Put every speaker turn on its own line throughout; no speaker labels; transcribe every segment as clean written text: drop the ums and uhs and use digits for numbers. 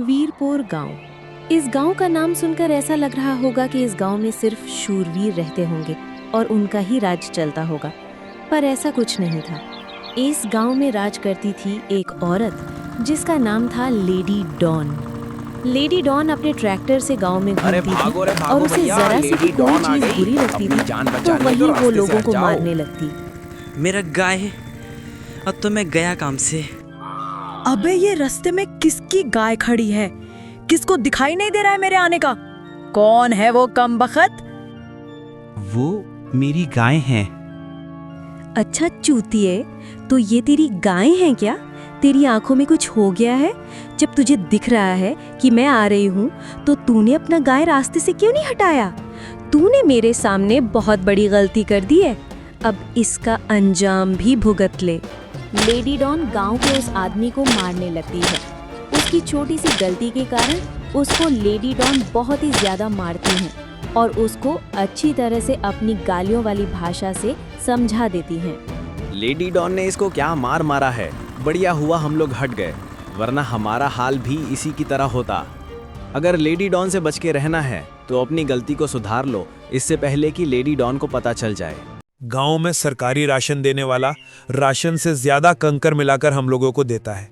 वीरपुर गांव। इस गांव का नाम सुनकर ऐसा लग रहा होगा कि इस गांव में सिर्फ शूरवीर रहते होंगे और उनका ही राज चलता होगा, पर ऐसा कुछ नहीं था। इस गांव में राज करती थी एक औरत जिसका नाम था लेडी डॉन। लेडी डॉन अपने ट्रैक्टर से गांव में घूमती थी और उसे जरा सी भी कोई चीज बुरी लगती थी तो वही वो लोगों को मारने लगती।
मेरा गाय, अब तो मैं गया काम से।
अबे ये रास्ते में किसकी गाय खड़ी है? किसको दिखाई नहीं दे रहा है मेरे आने का? कौन है वो कमबख्त?
वो मेरी गाय है।
अच्छा चूतिए, तो ये तेरी गाय हैं क्या? तेरी आंखों में कुछ हो गया है? जब तुझे दिख रहा है कि मैं आ रही हूँ तो तूने अपना गाय रास्ते से क्यों नहीं हटाया? तूने मेरे सामने बहुत बड़ी गलती कर दी है, अब इसका अंजाम भी भुगत ले। लेडी डॉन गांव के उस आदमी को मारने लगती है। उसकी छोटी सी गलती के कारण उसको लेडी डॉन बहुत ही ज्यादा मारती हैं और उसको अच्छी तरह से अपनी गालियों वाली भाषा से समझा देती हैं।
लेडी डॉन ने इसको क्या मार मारा है, बढ़िया हुआ हम लोग हट गए, वरना हमारा हाल भी इसी की तरह होता। अगर लेडी डॉन से बच के रहना है तो अपनी गलती को सुधार लो, इससे पहले कि लेडी डॉन को पता चल जाए।
गांव में सरकारी राशन देने वाला राशन से ज्यादा कंकर मिलाकर हम लोगों को देता है।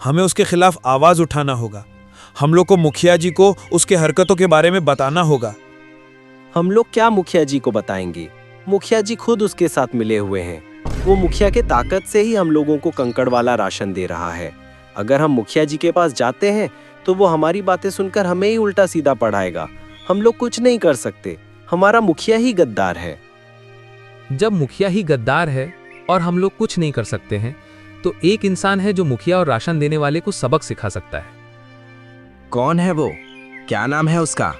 हमें उसके खिलाफ आवाज उठाना होगा। हम लोग को मुखिया जी को उसके हरकतों के बारे में बताना होगा।
हम लोग क्या मुखिया जी को बताएंगे? मुखिया जी खुद उसके साथ मिले हुए हैं। वो मुखिया के ताकत से ही हम लोगों को कंकड़ वाला राशन दे रहा है। अगर हम मुखिया जी के पास जाते हैं तो वो हमारी बातें सुनकर हमें ही उल्टा सीधा पढ़ाएगा। हम लोग कुछ नहीं कर सकते, हमारा मुखिया ही गद्दार है।
जब मुखिया ही गद्दार है और हम लोग कुछ नहीं कर सकते हैं, तो एक इंसान है जो मुखिया और राशन देने वाले को सबक सिखा सकता है।
कौन है वो? क्या नाम है उसका?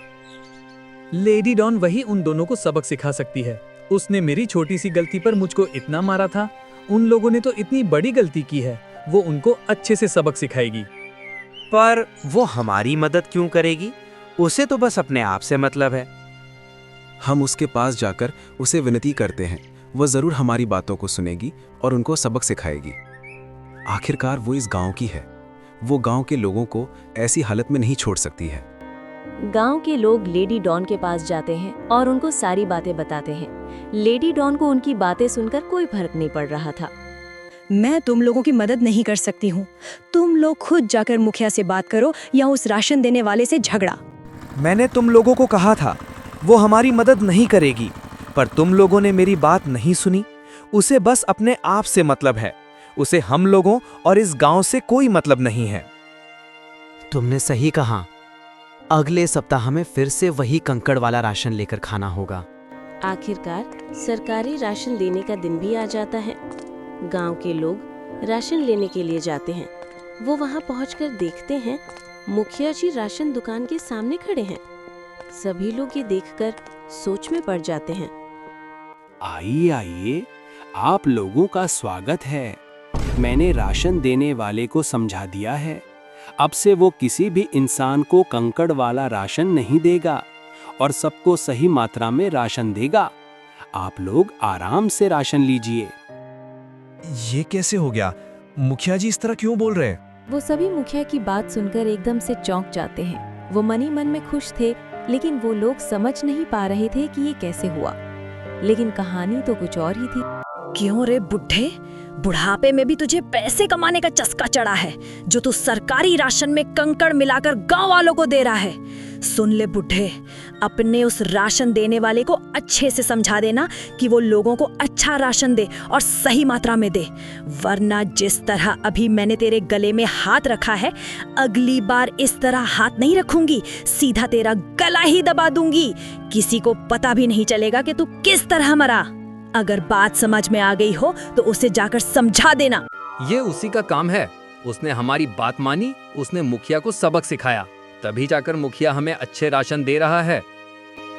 लेडी डॉन वही उन दोनों को सबक सिखा सकती है। उसने मेरी छोटी सी गलती पर मुझको इतना मारा था, उन लोगों ने तो इतनी बड़ी गलती की है, वो उनको अच्छे से सबक सिखाएगी।
पर वो हमारी मदद क्यों करेगी? उसे तो बस अपने आप से मतलब है।
हम उसके पास जाकर उसे विनती करते हैं, वो जरूर हमारी बातों को सुनेगी और उनको सबक सिखाएगी। आखिरकार वो इस गांव की है, वो गांव के लोगों को ऐसी हालत में नहीं छोड़ सकती है।
गांव के लोग लेडी डॉन के पास जाते हैं और उनको सारी बातें बताते हैं। लेडी डॉन को उनकी बातें सुनकर कोई फर्क नहीं पड़ रहा था।
मैं तुम लोगों की मदद नहीं कर सकती हूँ। तुम लोग खुद जाकर मुखिया से बात करो या उस राशन देने वाले से झगड़ा।
मैंने तुम लोगों को कहा था वो हमारी मदद नहीं करेगी, पर तुम लोगों ने मेरी बात नहीं सुनी। उसे बस अपने आप से मतलब है, उसे हम लोगों और इस गांव से कोई मतलब नहीं है।
तुमने सही कहा, अगले सप्ताह हमें फिर से वही कंकड़ वाला राशन लेकर खाना होगा।
आखिरकार सरकारी राशन देने का दिन भी आ जाता है। गांव के लोग राशन लेने के लिए जाते हैं। वो वहां पहुंचकर देखते हैं मुखिया जी राशन दुकान के सामने खड़े हैं। सभी लोग ये देखकर सोच में पड़ जाते हैं।
आइए आइए, आप लोगों का स्वागत है। मैंने राशन देने वाले को समझा दिया है, अब से वो किसी भी इंसान को कंकड़ वाला राशन नहीं देगा और सबको सही मात्रा में राशन देगा। आप लोग आराम से राशन लीजिए।
ये कैसे हो गया? मुखिया जी इस तरह क्यों बोल रहे हैं?
वो सभी मुखिया की बात सुनकर एकदम से चौंक जाते हैं। वो मन ही मन में खुश थे, लेकिन वो लोग समझ नहीं पा रहे थे कि ये कैसे हुआ। लेकिन कहानी तो कुछ और ही थी।
क्यों रे बुढ़े, बुढ़ापे में भी तुझे पैसे कमाने का चस्का चढ़ा है, जो तू सरकारी राशन में कंकड़ मिलाकर गांव वालों को दे रहा है। सुन ले बुढ़े, अपने उस राशन देने वाले को अच्छे से समझा देना कि वो लोगों को अच्छा राशन दे और सही मात्रा में दे, वरना जिस तरह अभी मैंने तेरे गले में हाथ रखा है, अगली बार इस तरह हाथ नहीं रखूंगी, सीधा तेरा गला ही दबा दूंगी। किसी को पता भी नहीं चलेगा कि तू किस तरह मरा। अगर बात समझ में आ गई हो तो उसे जाकर समझा देना।
ये उसी का काम है। उसने हमारी बात मानी, उसने मुखिया को सबक सिखाया, तभी जाकर मुखिया हमें अच्छे राशन दे रहा है।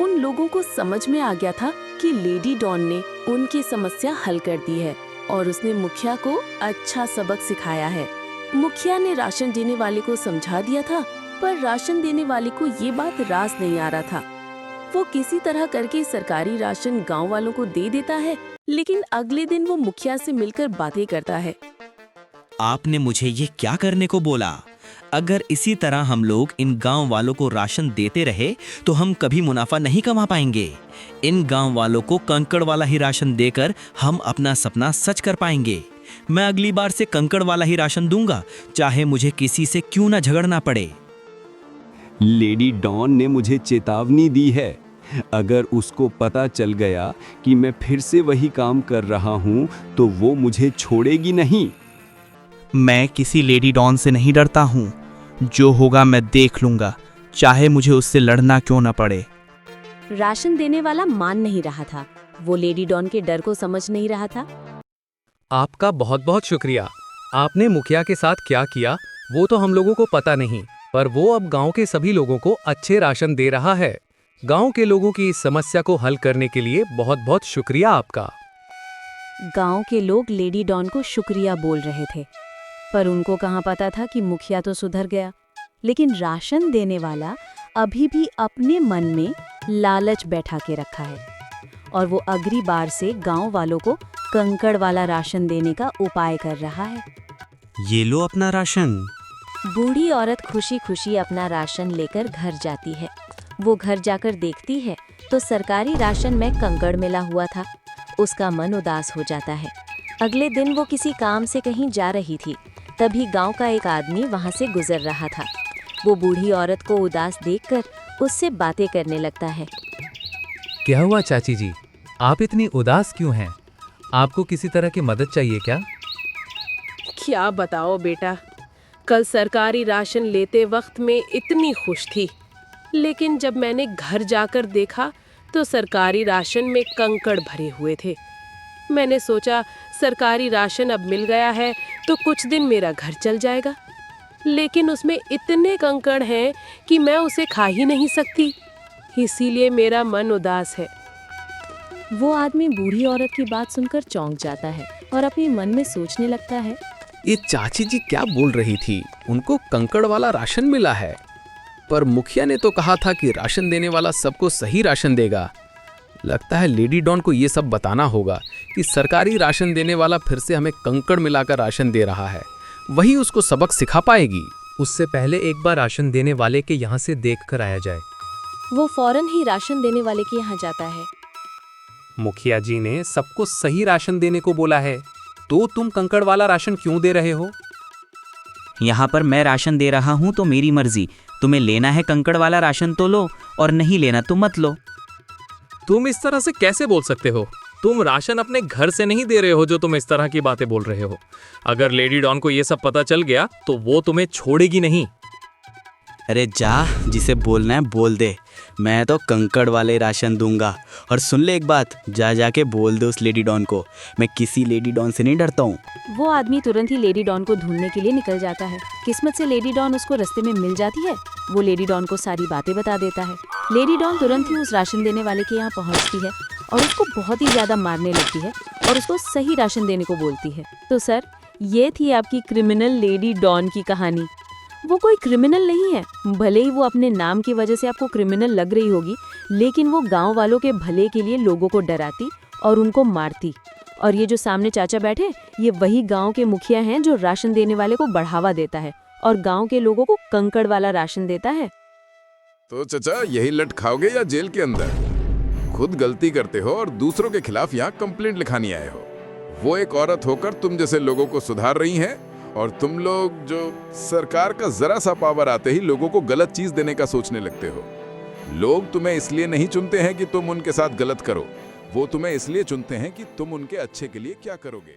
उन लोगों को समझ में आ गया था कि लेडी डॉन ने उनकी समस्या हल कर दी है और उसने मुखिया को अच्छा सबक सिखाया है। मुखिया ने राशन देने वाले को समझा दिया था, पर राशन देने वाले को ये बात रास नहीं आ रहा था। वो किसी तरह करके सरकारी राशन गांव वालों को दे देता है, लेकिन अगले दिन वो मुखिया से मिलकर बातें करता है।
आपने मुझे ये क्या करने को बोला?
अगर इसी तरह हम लोग इन गांव वालों को राशन देते रहे तो हम कभी मुनाफा नहीं कमा पाएंगे। इन गांव वालों को कंकड़ वाला ही राशन देकर हम अपना सपना सच कर पाएंगे। मैं अगली बार से कंकड़ वाला ही राशन दूंगा, चाहे मुझे किसी से क्यों ना झगड़ना पड़े।
लेडी डॉन ने मुझे चेतावनी दी है। अगर उसको पता चल गया कि मैं फिर से वही काम कर रहा हूँ तो वो मुझे छोड़ेगी नहीं।
मैं किसी लेडी डॉन से नहीं डरता हूँ। जो होगा मैं देख लूंगा, चाहे मुझे उससे लड़ना क्यों न पड़े।
राशन देने वाला मान नहीं रहा था। वो लेडी डॉन के डर को समझ नहीं रहा था।
आपका बहुत बहुत शुक्रिया। आपने मुखिया के साथ क्या किया वो तो हम लोगों को पता नहीं, पर वो अब गांव के सभी लोगों को अच्छे राशन दे रहा है। गांव के लोगों की इस समस्या को हल करने के लिए बहुत बहुत शुक्रिया आपका।
गांव के लोग लेडी डॉन को शुक्रिया बोल रहे थे, पर उनको कहाँ पता था कि मुखिया तो सुधर गया, लेकिन राशन देने वाला अभी भी अपने मन में लालच बैठा के रखा है और वो अगली बार से गांव वालों को कंकड़ वाला राशन देने का उपाय कर रहा है।
ये लो अपना राशन।
बूढ़ी औरत खुशी खुशी अपना राशन लेकर घर जाती है। वो घर जाकर देखती है तो सरकारी राशन में कंकड़ मिला हुआ था। उसका मन उदास हो जाता है। अगले दिन वो किसी काम से कहीं जा रही थी, तभी गांव का एक आदमी वहां से गुजर रहा था। वो बूढ़ी औरत को उदास देखकर उससे बातें करने लगता है।
क्या हुआ चाची जी, आप इतनी उदास क्यों हैं? आपको किसी तरह की मदद चाहिए क्या?
क्या बताओ बेटा, कल सरकारी राशन लेते वक्त मैं इतनी खुश थी, लेकिन जब मैंने घर जाकर देखा तो सरकारी राशन में कंकड़ भरे हुए थे। मैंने सोचा सरकारी राशन अब मिल गया है तो कुछ दिन मेरा घर चल जाएगा, लेकिन उसमें इतने कंकड़ हैं कि मैं उसे खा ही नहीं सकती। इसीलिए मेरा मन उदास है।
वो आदमी बूढ़ी औरत की बात सुनकर चौंक जाता है और अपने मन में सोचने लगता है,
ये चाची जी क्या बोल रही थी? उनको कंकड़ वाला राशन मिला है, पर मुखिया ने तो कहा था कि राशन देने वाला सबको सही राशन देगा। लगता है लेडी डॉन को ये सब बताना होगा कि सरकारी राशन देने वाला फिर से हमें कंकड़ मिलाकर राशन दे रहा है। वही उसको सबक सिखा पाएगी। उससे पहले एक बार राशन देने वाले के यहाँ से देख कर आया जाए।
वो फौरन ही राशन देने वाले के यहाँ जाता है।
मुखिया जी ने सबको सही राशन देने को बोला है, तो तुम कंकड़ वाला राशन क्यों दे रहे हो?
यहाँ पर मैं राशन दे रहा हूँ तो मेरी मर्जी। तुम्हें लेना है कंकड़ वाला राशन तो लो, और नहीं लेना तो मत लो।
तुम इस तरह से कैसे बोल सकते हो? तुम राशन अपने घर से नहीं दे रहे हो जो तुम इस तरह की बातें बोल रहे हो। अगर लेडी डॉन को ये सब पता चल गया तो वो तुम्हें छोड़ेगी नहीं।
अरे जा, जिसे बोलना है बोल दे। मैं तो कंकड़ वाले राशन दूंगा। और सुन ले एक बात, जा जाके बोल दे उस लेडी डॉन को, मैं किसी लेडी डॉन से नहीं डरता हूँ।
वो आदमी तुरंत ही लेडी डॉन को ढूंढने के लिए निकल जाता है। किस्मत से लेडी डॉन उसको रास्ते में मिल जाती है। वो लेडी डॉन को सारी बातें बता देता है। लेडी डॉन तुरंत ही उस राशन देने वाले के यहाँ पहुँचती है और उसको बहुत ही ज्यादा मारने लगती है और उसको सही राशन देने को बोलती है। तो सर, ये थी आपकी क्रिमिनल लेडी डॉन की कहानी। वो कोई क्रिमिनल नहीं है। भले ही वो अपने नाम की वजह से आपको क्रिमिनल लग रही होगी, लेकिन वो गांव वालों के भले के लिए लोगों को डराती और उनको मारती। और ये जो सामने चाचा बैठे, ये वही गांव के मुखिया हैं जो राशन देने वाले को बढ़ावा देता है और गांव के लोगों को कंकड़ वाला राशन देता है।
तो चाचा, यही लट खाओगे या जेल के अंदर? खुद गलती करते हो और दूसरों के खिलाफ यहाँ कंप्लेंट लिखानी आए हो। वो एक औरत होकर तुम जैसे लोगों को सुधार रही हैं, और तुम लोग जो सरकार का जरा सा पावर आते ही लोगों को गलत चीज देने का सोचने लगते हो। लोग तुम्हें इसलिए नहीं चुनते हैं कि तुम उनके साथ गलत करो, वो तुम्हें इसलिए चुनते हैं कि तुम उनके अच्छे के लिए क्या करोगे।